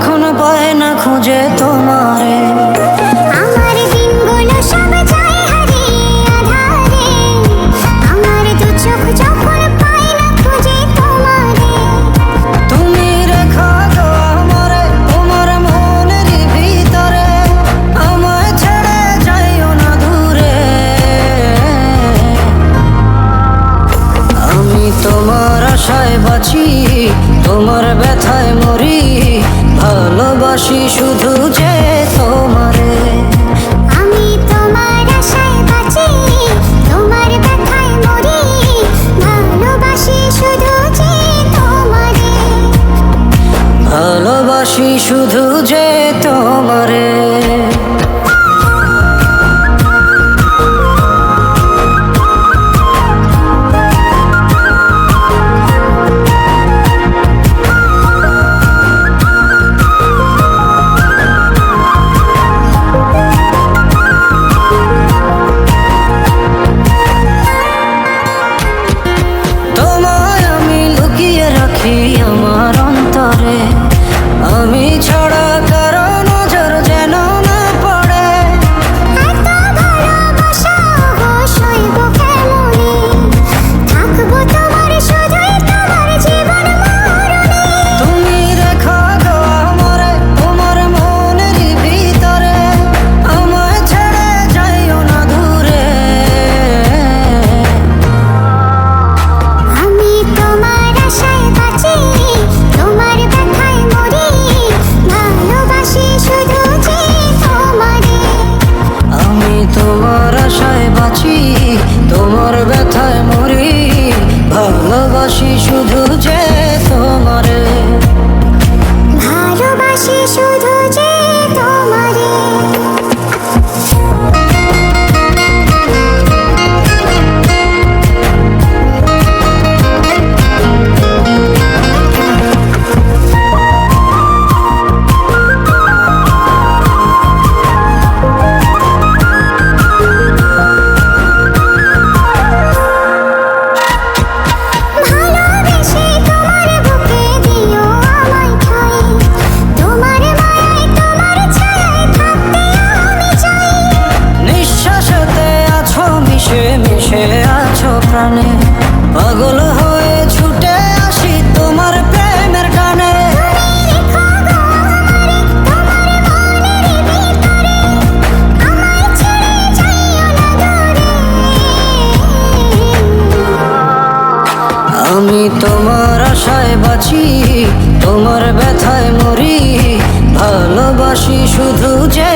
এখন পায় না খুঁজে তোমারে। আমার দিনগুলো সব যায় হারিয়ে আঁধারে, আমার দু চোখ যখন পায় না খুঁজে তোমারে। তুমি রেখো গো আমারে তোমার মনের ভিতরে, আমায় ছেড়ে যাইও না দূরে। আমি তোমার আশায় বাঁচি, তোমার ব্যথায় মরি, ভালোবাসি শুধু যে তোমারে। আমি তোমার আশায় বাঁচি, তোমার ব্যথায় মরি, ভালোবাসি শুধু যে তোমারে। ভালোবাসি শুধু যে তোমারে। তোমায় আমি লুকিয়ে রাখি আমার অন্তরে, আমি ছড়া কারো নজর যেন না পড়ে। এত ভালোবাসা অবশ্যই কেমনে, থাকবো তোমার শুধুই তোমার জীবন মরণে। তুমি রেখো গো আমারে তোমার মনের ভিতরে, আমায় ছেড়ে যাইও না দূরে। আমি তোমার আশায় বাঁচি, তোমার ব্যথায় মরি, ভালোবাসি শুধু যে তোমারে। আমি তোমার আশায় বাঁচি, তোমার ব্যথায় মরি, ভালোবাসি শুধু যে তোমারে। ভালোবাসি শুধু যে তোমারে। ভালোবেসে তোমার বুকে দিও আমায় ঠাঁই, তোমার মায়ায় তোমার ছায়ায় থাকতে আমি চাই। নিঃশ্বাসেতে আছো মিশে মিশে আছো প্রাণে, পাগল হয়ে ছুটে আসি তোমার প্রেমের টানে। রেখো গো আমারে তোমার মনের ভিতরে, আমায় ছেড়ে যাইও না দূরে। আমি তোমার আশায় বাঁচি, তোমার ব্যথায় মরি, ভালোবাসি শুধু যে